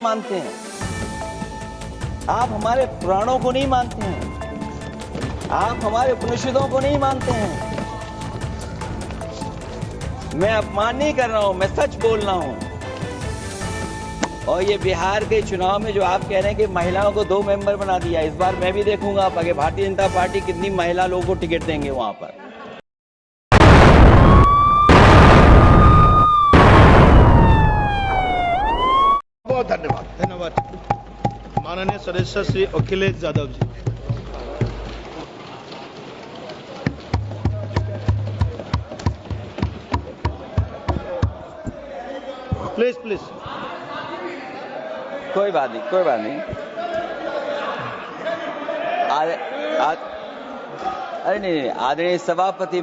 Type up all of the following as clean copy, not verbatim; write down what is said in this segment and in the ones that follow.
मानते हैं, आप हमारे पुराणों को नहीं मानते हैं, आप हमारे उपनिषदों को नहीं मानते हैं। मैं अपमान नहीं कर रहा हूं, मैं सच बोल रहा हूं। और ये बिहार के चुनाव में जो आप कह रहे हैं कि महिलाओं को 2 मेंबर बना दिया, इस बार मैं भी देखूंगा आप आगे भारतीय जनता पार्टी कितनी महिला लोगों को टिकट देंगे वहां पर। बहुत धन्यवाद। माननीय सदस्य श्री अखिलेश यादव जी। प्लीज कोई बात नहीं, कोई बात नहीं। अरे नहीं, आदरणीय सभापति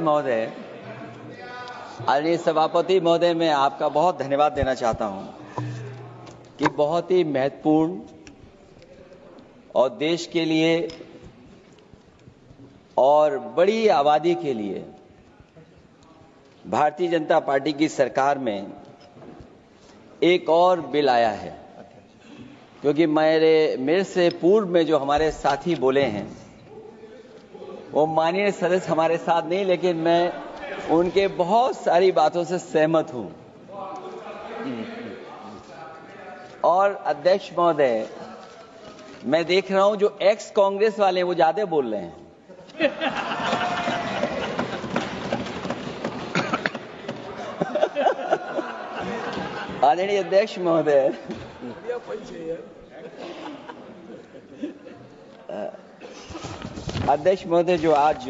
महोदय, मैं आपका बहुत धन्यवाद देना चाहता हूं कि बहुत ही महत्वपूर्ण और देश के लिए और बड़ी आबादी के लिए भारतीय जनता पार्टी की सरकार में एक और बिल आया है। क्योंकि मेरे से पूर्व में जो हमारे साथी बोले हैं वो माननीय सदस्य हमारे साथ नहीं, लेकिन मैं उनके बहुत सारी बातों से सहमत हूं। और अध्यक्ष महोदय, मैं देख रहा हूं जो एक्स कांग्रेस वाले हैं वो ज्यादा बोल रहे हैं। आदरणीय अध्यक्ष महोदय, जो आज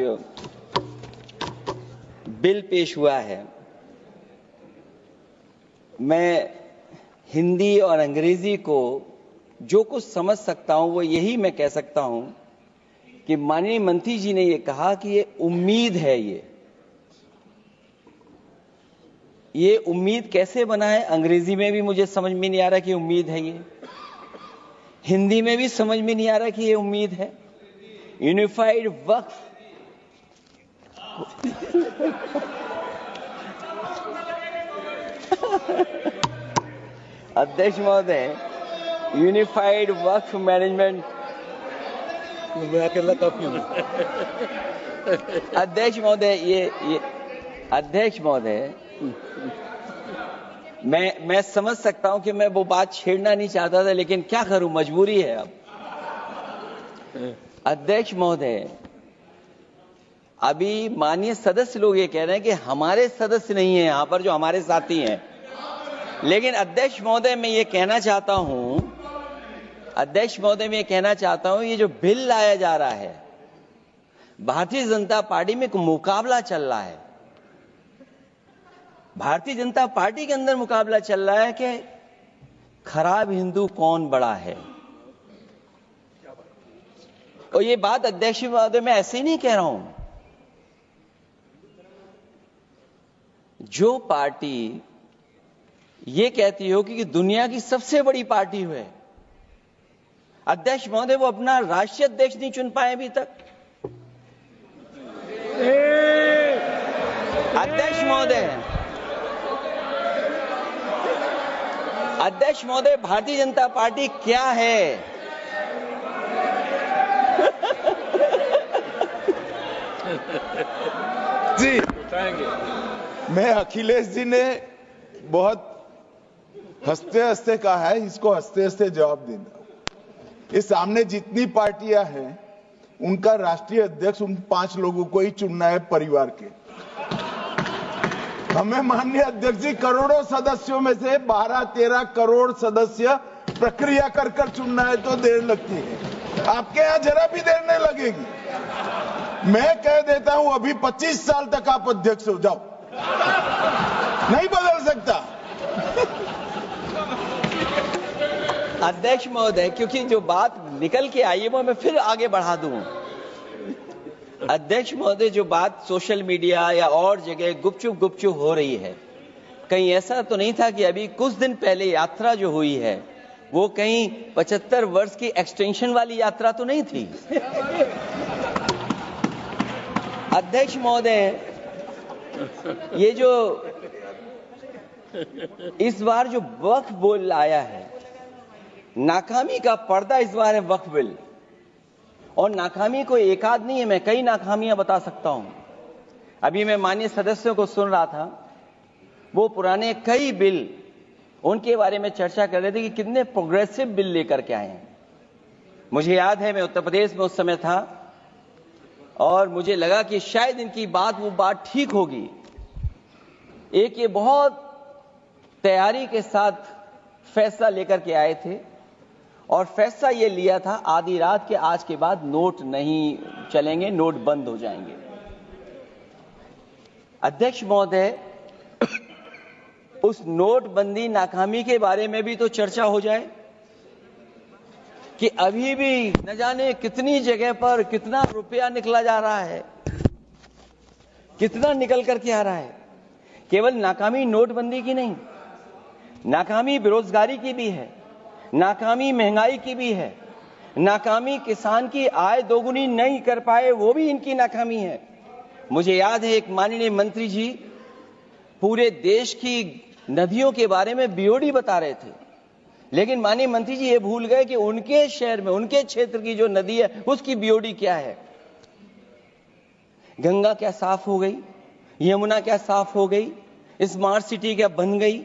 बिल पेश हुआ है, मैं हिंदी और अंग्रेजी को जो कुछ समझ सकता हूं वो यही मैं कह सकता हूं कि माननीय मंत्री जी ने ये कहा कि ये उम्मीद है। ये उम्मीद कैसे बना है, अंग्रेजी में भी मुझे समझ में नहीं आ रहा कि उम्मीद है ये, हिंदी में भी समझ में नहीं आ रहा कि ये उम्मीद है। यूनिफाइड वक्फ अध्यक्ष महोदय, यूनिफाइड वक्फ मैनेजमेंट, अध्यक्ष महोदय, मैं समझ सकता हूं कि मैं वो बात छेड़ना नहीं चाहता था, लेकिन क्या करूं, मजबूरी है अब। अध्यक्ष महोदय, अभी माननीय सदस्य लोग ये कह रहे हैं कि हमारे सदस्य नहीं है यहां पर जो हमारे साथी हैं, लेकिन अध्यक्ष महोदय मैं ये कहना चाहता हूं, ये जो बिल लाया जा रहा है, भारतीय जनता पार्टी में एक मुकाबला चल रहा है। भारतीय जनता पार्टी के अंदर मुकाबला चल रहा है कि खराब हिंदू कौन बड़ा है। और ये बात अध्यक्ष महोदय मैं ऐसे ही नहीं कह रहा हूं। जो पार्टी ये कहती हो कि दुनिया की सबसे बड़ी पार्टी है, अध्यक्ष महोदय वो अपना राष्ट्रीय अध्यक्ष नहीं चुन पाए अभी तक। अध्यक्ष महोदय, भारतीय जनता पार्टी क्या है? जी, मैं अखिलेश जी ने बहुत हंसते हंसते कहा है, इसको हंसते हंसते जवाब देना। इस सामने जितनी पार्टियां हैं उनका राष्ट्रीय अध्यक्ष उन 5 लोगों को ही चुनना है परिवार के। हमें माननीय अध्यक्ष जी करोड़ों सदस्यों में से 12-13 करोड़ सदस्य प्रक्रिया कर चुनना है तो देर लगती है। आपके यहां जरा भी देर नहीं लगेगी। मैं कह देता हूं अभी 25 साल तक आप अध्यक्ष हो जाओ, नहीं बदल सकता। अध्यक्ष महोदय, क्योंकि जो बात निकल के आई है वो मैं फिर आगे बढ़ा दूं। अध्यक्ष महोदय, जो बात सोशल मीडिया या और जगह गुपचुप हो रही है, कहीं ऐसा तो नहीं था कि अभी कुछ दिन पहले यात्रा जो हुई है वो कहीं 75 वर्ष की एक्सटेंशन वाली यात्रा तो नहीं थी। अध्यक्ष महोदय, ये जो इस बार जो वक्फ बोल आया है, नाकामी का पर्दा इस बार है वक्फ बिल। और नाकामी कोई एक आध नहीं है, मैं कई नाकामियां बता सकता हूं। अभी मैं माननीय सदस्यों को सुन रहा था, वो पुराने कई बिल उनके बारे में चर्चा कर रहे थे कि कितने प्रोग्रेसिव बिल लेकर के आए हैं। मुझे याद है मैं उत्तर प्रदेश में उस समय था और मुझे लगा कि शायद इनकी वो बात ठीक होगी। एक ये बहुत तैयारी के साथ फैसला लेकर के आए थे और फैसला ये लिया था आधी रात के आज के बाद नोट नहीं चलेंगे, नोट बंद हो जाएंगे। अध्यक्ष महोदय, उस नोटबंदी नाकामी के बारे में भी तो चर्चा हो जाए कि अभी भी न जाने कितनी जगह पर कितना रुपया निकला जा रहा है, कितना निकल करके आ रहा है। केवल नाकामी नोटबंदी की नहीं, नाकामी बेरोजगारी की भी है, नाकामी महंगाई की भी है, नाकामी किसान की आय दोगुनी नहीं कर पाए वो भी इनकी नाकामी है। मुझे याद है एक माननीय मंत्री जी पूरे देश की नदियों के बारे में बीओडी बता रहे थे, लेकिन माननीय मंत्री जी ये भूल गए कि उनके शहर में, उनके क्षेत्र की जो नदी है उसकी बीओडी क्या है। गंगा क्या साफ हो गई, यमुना क्या साफ हो गई, स्मार्ट सिटी क्या बन गई,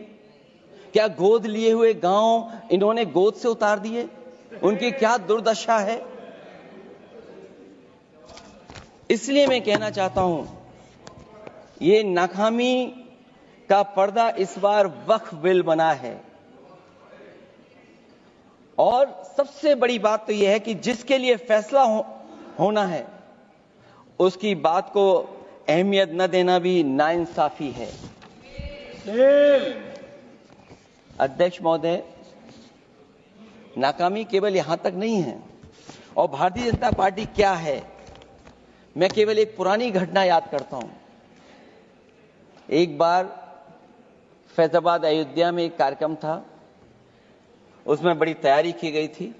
क्या गोद लिए हुए गांव इन्होंने गोद से उतार दिए, उनकी क्या दुर्दशा है। इसलिए मैं कहना चाहता हूं, ये नाकामी का पर्दा इस बार वक्फ बिल बना है। और सबसे बड़ी बात तो यह है कि जिसके लिए फैसला होना है उसकी बात को अहमियत न देना भी नाइंसाफी है। अध्यक्ष महोदय, नाकामी केवल यहां तक नहीं है। और भारतीय जनता पार्टी क्या है, मैं केवल एक पुरानी घटना याद करता हूं। एक बार फैजाबाद अयोध्या में एक कार्यक्रम था, उसमें बड़ी तैयारी की गई थी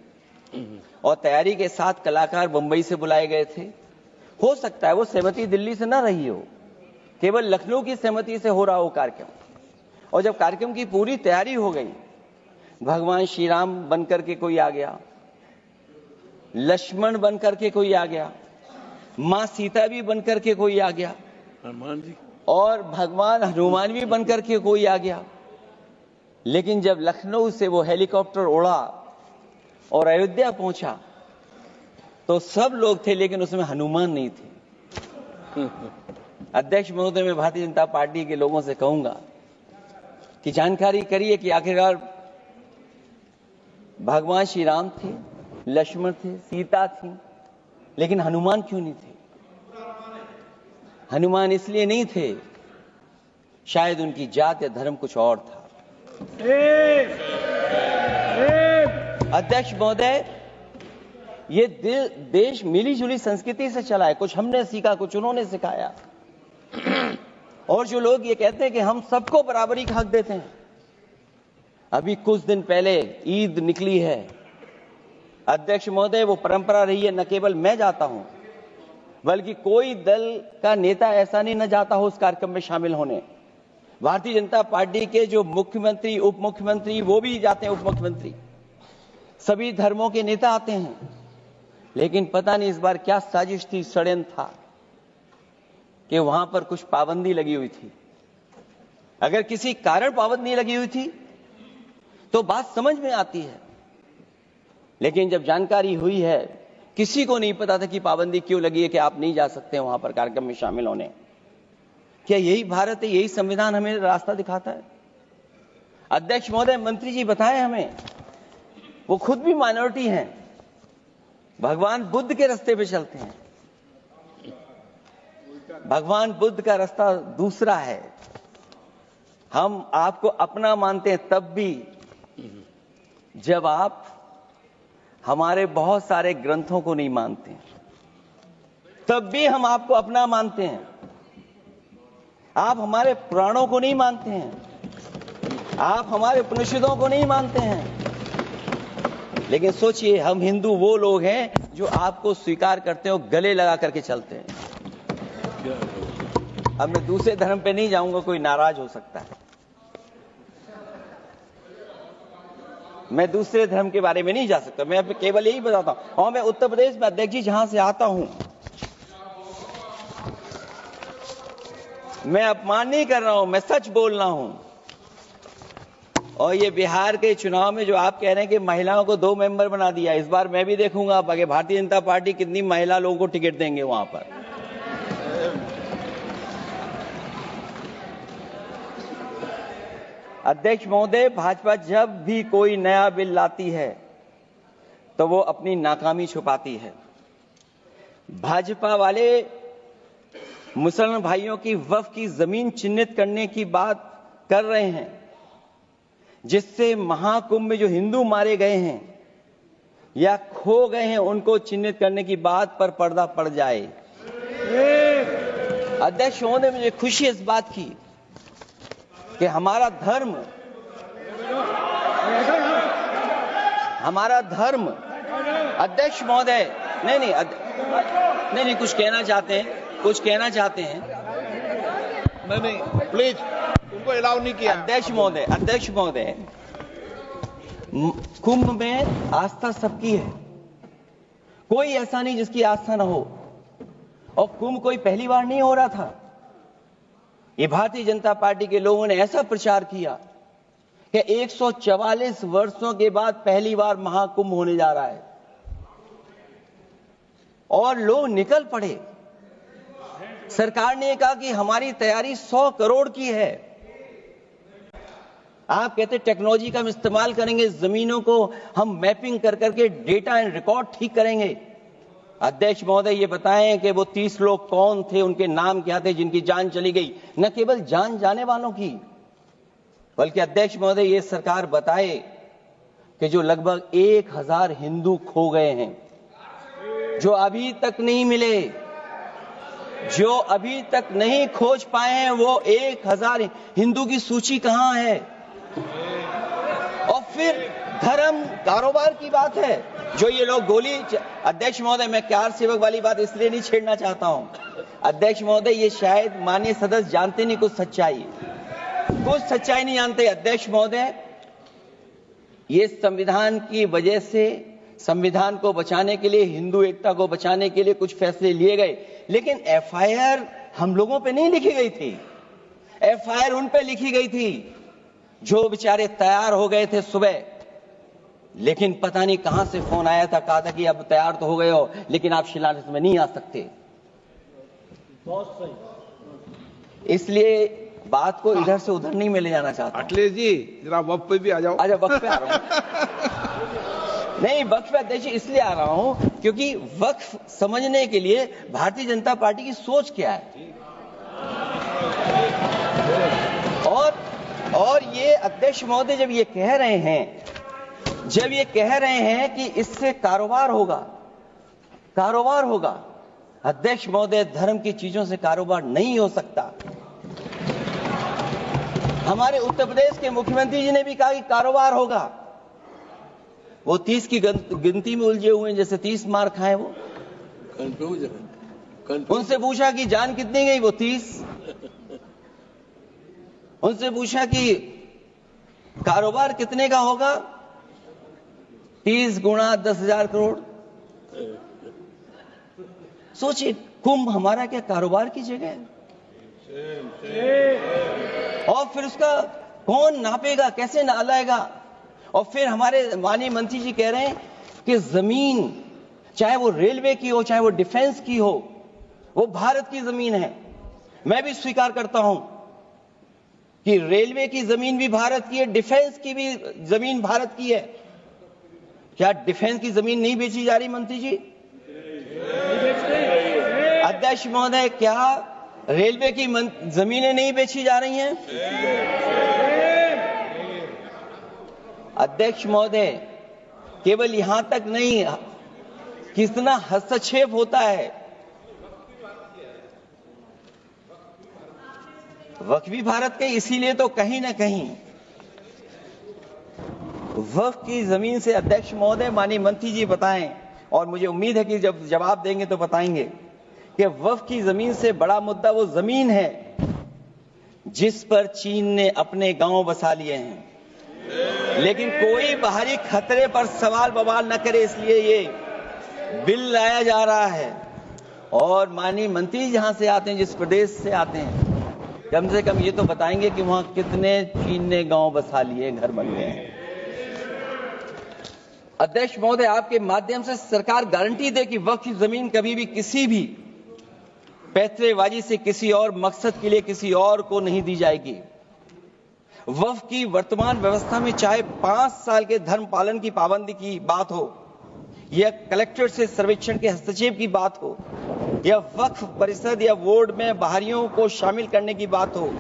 और तैयारी के साथ कलाकार बंबई से बुलाए गए थे। हो सकता है वो सहमति दिल्ली से ना रही हो, केवल लखनऊ की सहमति से हो रहा हो कार्यक्रम। और जब कार्यक्रम की पूरी तैयारी हो गई, भगवान श्री राम बनकर के कोई आ गया, लक्ष्मण बनकर के कोई आ गया, मां सीता भी बनकर के कोई आ गया, हनुमान जी और भगवान हनुमान भी बनकर के कोई आ गया। लेकिन जब लखनऊ से वो हेलीकॉप्टर उड़ा और अयोध्या पहुंचा तो सब लोग थे, लेकिन उसमें हनुमान नहीं थे। अध्यक्ष महोदय, मैं भारतीय जनता पार्टी के लोगों से कहूंगा कि जानकारी करिए कि आखिरकार भगवान श्री राम थे, लक्ष्मण थे, सीता थी, लेकिन हनुमान क्यों नहीं थे। हनुमान इसलिए नहीं थे, शायद उनकी जात या धर्म कुछ और था। अध्यक्ष महोदय, ये देश मिली जुली संस्कृति से चला है। कुछ हमने सीखा, कुछ उन्होंने सिखाया। और जो लोग ये कहते हैं कि हम सबको बराबरी का हक देते हैं, अभी कुछ दिन पहले ईद निकली है। अध्यक्ष महोदय, वो परंपरा रही है, न केवल मैं जाता हूं बल्कि कोई दल का नेता ऐसा नहीं न जाता हो उस कार्यक्रम में शामिल होने। भारतीय जनता पार्टी के जो मुख्यमंत्री, उप मुख्यमंत्री, वो भी जाते हैं, उप मुख्यमंत्री, सभी धर्मों के नेता आते हैं। लेकिन पता नहीं इस बार क्या साजिश थी, षड्यंत्र था कि वहां पर कुछ पाबंदी लगी हुई थी। अगर किसी कारण पाबंदी लगी हुई थी तो बात समझ में आती है, लेकिन जब जानकारी हुई है, किसी को नहीं पता था कि पाबंदी क्यों लगी है कि आप नहीं जा सकते वहां पर कार्यक्रम में शामिल होने। क्या यही भारत है, यही संविधान हमें रास्ता दिखाता है? अध्यक्ष महोदय, मंत्री जी बताएं हमें, वो खुद भी माइनॉरिटी हैं, भगवान बुद्ध के रास्ते पे चलते हैं। भगवान बुद्ध का रास्ता दूसरा है। हम आपको अपना मानते हैं तब भी जब आप हमारे बहुत सारे ग्रंथों को नहीं मानते, तब भी हम आपको अपना मानते हैं। आप हमारे पुराणों को नहीं मानते हैं, आप हमारे उपनिषदों को नहीं मानते हैं। लेकिन सोचिए, हम हिंदू वो लोग हैं जो आपको स्वीकार करते हैं और गले लगा करके चलते हैं। अब मैं दूसरे धर्म पे नहीं जाऊंगा, कोई नाराज हो सकता है। मैं दूसरे धर्म के बारे में नहीं जा सकता, मैं केवल यही बताता हूं। और मैं उत्तर प्रदेश में अध्यक्ष जी जहां से आता हूं, मैं अपमान नहीं कर रहा हूं, मैं सच बोल रहा हूं। और ये बिहार के चुनाव में जो आप कह रहे हैं कि महिलाओं को 2 मेंबर बना दिया, इस बार मैं भी देखूंगा आगे भारतीय जनता पार्टी कितनी महिला लोगों को टिकट देंगे वहां पर। अध्यक्ष महोदय, भाजपा जब भी कोई नया बिल लाती है तो वो अपनी नाकामी छुपाती है। भाजपा वाले मुसलमान भाइयों की वक्फ की जमीन चिन्हित करने की बात कर रहे हैं, जिससे महाकुंभ में जो हिंदू मारे गए हैं या खो गए हैं उनको चिन्हित करने की बात पर पर्दा पड़ जाए। अध्यक्ष महोदय, मुझे खुशी इस बात की कि हमारा धर्म अध्यक्ष महोदय नहीं कुछ कहना चाहते हैं नहीं प्लीज, उनको अलाउ नहीं किया। अध्यक्ष महोदय, कुंभ में आस्था सबकी है, कोई ऐसा नहीं जिसकी आस्था ना हो। और कुंभ कोई पहली बार नहीं हो रहा था। ये भारतीय जनता पार्टी के लोगों ने ऐसा प्रचार किया कि 144 वर्षों के बाद पहली बार महाकुंभ होने जा रहा है और लोग निकल पड़े। सरकार ने कहा कि हमारी तैयारी 100 करोड़ की है। आप कहते टेक्नोलॉजी का हम इस्तेमाल करेंगे, जमीनों को हम मैपिंग कर करके डेटा एंड रिकॉर्ड ठीक करेंगे। अध्यक्ष महोदय, ये बताएं कि वो 30 लोग कौन थे, उनके नाम क्या थे जिनकी जान चली गई, न केवल जान जाने वालों की, बल्कि अध्यक्ष महोदय ये सरकार बताए कि जो लगभग 1000 हिंदू खो गए हैं, जो अभी तक नहीं मिले, जो अभी तक नहीं खोज पाए हैं, वो 1000 हिंदू की सूची कहां है? और फिर धर्म कारोबार की बात है, जो ये लोग गोली। अध्यक्ष महोदय, मैं कार सेवक वाली बात इसलिए नहीं छेड़ना चाहता हूं। अध्यक्ष महोदय, ये शायद माननीय सदस्य जानते नहीं कुछ सच्चाई नहीं जानते। अध्यक्ष महोदय, ये संविधान की वजह से, संविधान को बचाने के लिए, हिंदू एकता को बचाने के लिए कुछ फैसले लिए गए, लेकिन एफआईआर हम लोगों पे नहीं लिखी गई थी। एफआईआर उन पे लिखी गई थी जो बेचारे तैयार हो गए थे सुबह, लेकिन पता नहीं कहां से फोन आया था, कहा था कि अब तैयार तो हो गए हो लेकिन आप शिलान्यास में नहीं आ सकते। इसलिए बात को इधर से उधर नहीं में ले जाना चाहता। अखिलेश जी, जरा वक्त पे भी आ जाओ। वक्त पे आ रहा हूं। नहीं, वक्त पे अध्यक्ष इसलिए आ रहा हूं क्योंकि वक्त समझने के लिए भारतीय जनता पार्टी की सोच क्या है। और ये अध्यक्ष महोदय जब ये कह रहे हैं कि इससे कारोबार होगा, अध्यक्ष महोदय, धर्म की चीजों से कारोबार नहीं हो सकता। हमारे उत्तर प्रदेश के मुख्यमंत्री जी ने भी कहा कि कारोबार होगा। वो 30 की गिनती में उलझे हुए हैं, जैसे 30 मार खाए वो। उनसे पूछा कि जान कितनी गई, वो 30। उनसे पूछा कि कारोबार कितने का होगा, 30 गुणा 10,000 करोड़। सोचिए, कुंभ हमारा क्या कारोबार की जगह है? और फिर उसका कौन नापेगा, कैसे नालाएगा? और फिर हमारे माननीय मंत्री जी कह रहे हैं कि जमीन, चाहे वो रेलवे की हो, चाहे वो डिफेंस की हो, वो भारत की जमीन है। मैं भी स्वीकार करता हूं कि रेलवे की जमीन भी भारत की है, डिफेंस की भी जमीन भारत की है। क्या डिफेंस की जमीन नहीं बेची जा रही मंत्री जी? अध्यक्ष महोदय, क्या रेलवे की जमीनें नहीं बेची जा रही हैं? अध्यक्ष महोदय, केवल यहां तक नहीं, कितना हस्तक्षेप होता है। वक्फ भी भारत के, इसीलिए तो कहीं ना कहीं वक्फ की जमीन से, अध्यक्ष महोदय, माननीय मंत्री जी बताएं, और मुझे उम्मीद है कि जब जवाब देंगे तो बताएंगे कि वक्फ की जमीन से बड़ा मुद्दा वो जमीन है जिस पर चीन ने अपने गांव बसा लिए हैं। लेकिन कोई बाहरी खतरे पर सवाल बवाल न करे, इसलिए ये बिल लाया जा रहा है। और माननीय मंत्री जहां से आते हैं, जिस प्रदेश से आते हैं, कम से कम ये तो बताएंगे कि वहां कितने चीन ने गांव बसा लिए, घर बन गए हैं। अध्यक्ष महोदय, आपके माध्यम से सरकार गारंटी दे कि वक्फ की जमीन कभी भी किसी भी पैतरेबाजी से किसी और मकसद के लिए किसी और को नहीं दी जाएगी। वक्फ की वर्तमान व्यवस्था में चाहे 5 साल के धर्म पालन की पाबंदी की बात हो, या कलेक्टर से सर्वेक्षण के हस्तक्षेप की बात हो, या वक्फ परिषद या बोर्ड में बाहरियों को शामिल करने की बात हो,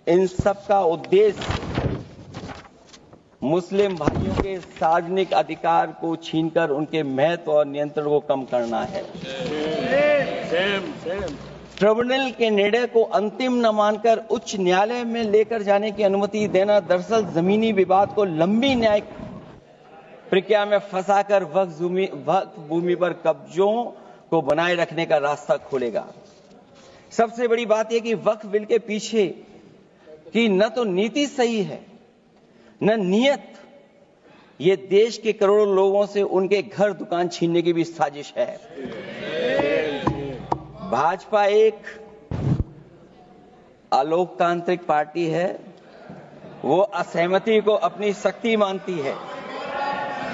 इन सब का उद्देश्य मुस्लिम भाइयों के सार्वजनिक अधिकार को छीनकर उनके महत्व और नियंत्रण को कम करना है। ट्रिब्यूनल के निर्णय को अंतिम न मानकर उच्च न्यायालय में लेकर जाने की अनुमति देना दरअसल जमीनी विवाद को लंबी न्यायिक प्रक्रिया में फंसाकर वक्फ भूमि पर कब्जों को बनाए रखने का रास्ता खोलेगा। सबसे बड़ी बात यह कि वक्फ बिल के पीछे की न तो नीति सही है, न नियत। ये देश के करोड़ों लोगों से उनके घर दुकान छीनने की भी साजिश है। भाजपा एक अलोकतांत्रिक पार्टी है, वो असहमति को अपनी शक्ति मानती है।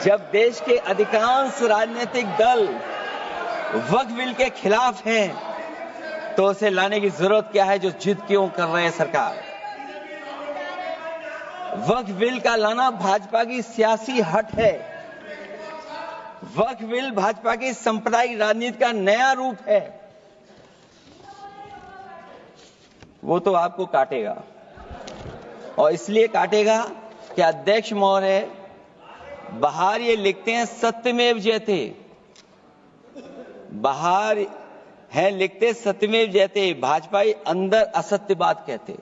जब देश के अधिकांश राजनीतिक दल वक्फ बिल के खिलाफ हैं, तो उसे लाने की जरूरत क्या है, जो जिद क्यों कर रहे हैं सरकार। वक्फ बिल का लाना भाजपा की सियासी हट है। वक्फ बिल भाजपा की सांप्रदायिक राजनीति का नया रूप है। वो तो आपको काटेगा, और इसलिए काटेगा कि अध्यक्ष महोदय बाहर ये लिखते हैं सत्यमेव जयते, बाहर है लिखते सत्यमेव जयते, भाजपाई अंदर असत्य बात कहते।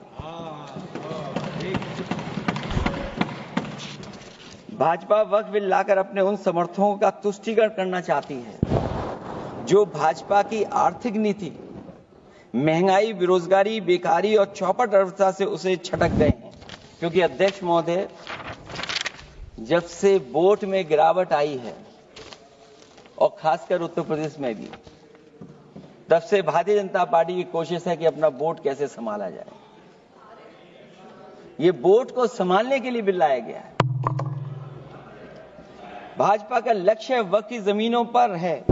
भाजपा वक्फ बिल लाकर अपने उन समर्थकों का तुष्टीकरण करना चाहती है जो भाजपा की आर्थिक नीति, महंगाई, बेरोजगारी, बेकारी और चौपट अर्थव्यवस्था से उसे छटक गए हैं। क्योंकि अध्यक्ष महोदय, जब से वोट में गिरावट आई है, और खासकर उत्तर प्रदेश में भी, तब से भारतीय जनता पार्टी की कोशिश है कि अपना वोट कैसे संभाला जाए। ये वोट को संभालने के लिए बिल लाया गया है। भाजपा का लक्ष्य वक्फ की जमीनों पर है।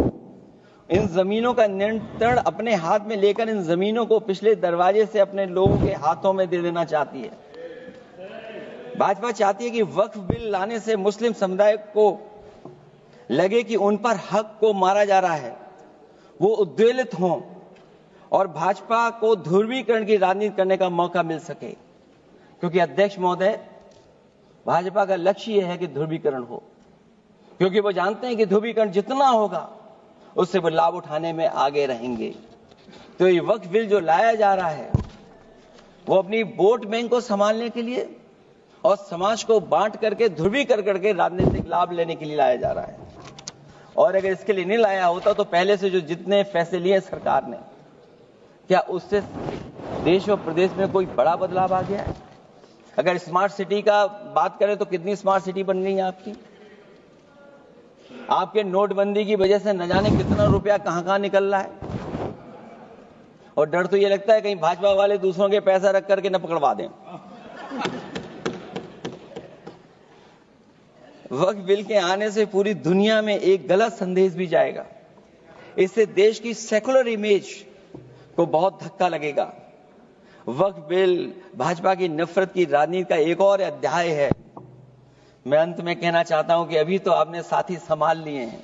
इन जमीनों का नियंत्रण अपने हाथ में लेकर इन जमीनों को पिछले दरवाजे से अपने लोगों के हाथों में दे देना चाहती है। भाजपा चाहती है कि वक्फ बिल लाने से मुस्लिम समुदाय को लगे कि उन पर हक को मारा जा रहा है, वो उद्वेलित हों और भाजपा को ध्रुवीकरण की राजनीति करने का मौका मिल सके। क्योंकि अध्यक्ष महोदय, भाजपा का लक्ष्य यह है कि ध्रुवीकरण हो, क्योंकि वो जानते हैं कि ध्रुवीकरण जितना होगा उससे वो लाभ उठाने में आगे रहेंगे। तो ये वक्फ बिल जो लाया जा रहा है, वो अपनी वोट बैंक को संभालने के लिए और समाज को बांट करके ध्रुवीकरण राजनीतिक लाभ लेने के लिए लाया जा रहा है। और अगर इसके लिए नहीं लाया होता तो पहले से जो जितने फैसले लिए सरकार ने, क्या उससे देश और प्रदेश में कोई बड़ा बदलाव आ गया है? अगर स्मार्ट सिटी का बात करें तो कितनी स्मार्ट सिटी बन गई है आपकी? आपके नोटबंदी की वजह से न जाने कितना रुपया कहां निकल रहा है। और डर तो ये लगता है कहीं भाजपा वाले दूसरों के पैसा रख करके न पकड़वा दें। वक्फ बिल के आने से पूरी दुनिया में एक गलत संदेश भी जाएगा। इससे देश की सेकुलर इमेज को बहुत धक्का लगेगा। वक्फ बिल भाजपा की नफरत की राजनीति का एक और अध्याय है। मैं अंत में कहना चाहता हूं कि अभी तो आपने साथी संभाल लिए हैं,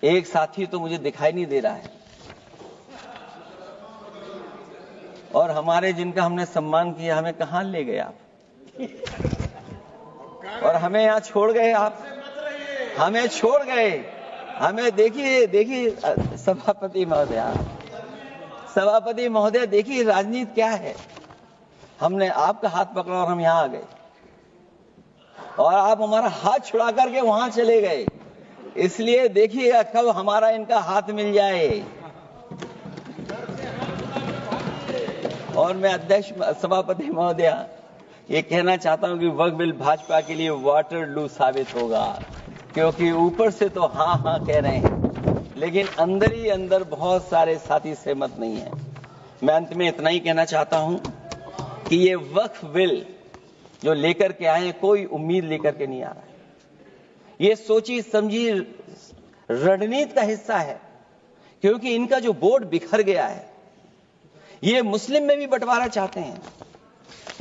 एक साथी तो मुझे दिखाई नहीं दे रहा है, और हमारे जिनका हमने सम्मान किया हमें कहां ले गए आप, और हमें यहां छोड़ गए आप, हमें छोड़ गए। हमें देखिए सभापति महोदय देखिए राजनीति क्या है। हमने आपका हाथ पकड़ा और हम यहां आ गए, और आप हमारा हाथ छुड़ा करके वहां चले गए। इसलिए देखिएगा कब हमारा इनका हाथ मिल जाए। और मैं अध्यक्ष सभापति महोदया ये कहना चाहता हूं कि वक्फ बिल भाजपा के लिए वाटरलू साबित होगा, क्योंकि ऊपर से तो हाँ हाँ कह रहे हैं, लेकिन अंदर ही अंदर बहुत सारे साथी सहमत नहीं है। मैं अंत में इतना ही कहना चाहता हूं कि ये वक्फ बिल जो लेकर के आए हैं, कोई उम्मीद लेकर के नहीं आ रहा है। ये सोची समझी रणनीति का हिस्सा है, क्योंकि इनका जो बोर्ड बिखर गया है, ये मुस्लिम में भी बंटवारा चाहते हैं।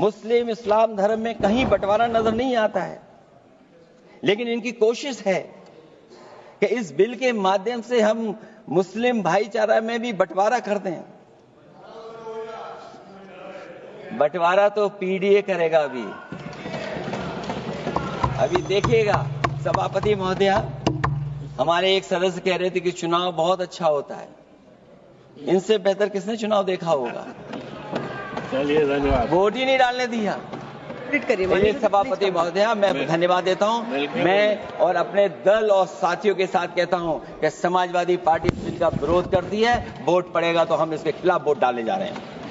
मुस्लिम इस्लाम धर्म में कहीं बंटवारा नजर नहीं आता है, लेकिन इनकी कोशिश है कि इस बिल के माध्यम से हम मुस्लिम भाईचारा में भी बंटवारा कर दें। बंटवारा तो पीडीए करेगा। अभी देखिएगा। सभापति महोदया, हमारे एक सदस्य कह रहे थे कि चुनाव बहुत अच्छा होता है। इनसे बेहतर किसने चुनाव देखा होगा? चलिए, धन्यवाद। वोट ही नहीं डालने दिया। सभापति महोदया, मैं धन्यवाद देता हूं। मैं और अपने दल और साथियों के साथ कहता हूं कि समाजवादी पार्टी बिल का विरोध करती है। वोट पड़ेगा तो हम इसके खिलाफ वोट डालने जा रहे हैं।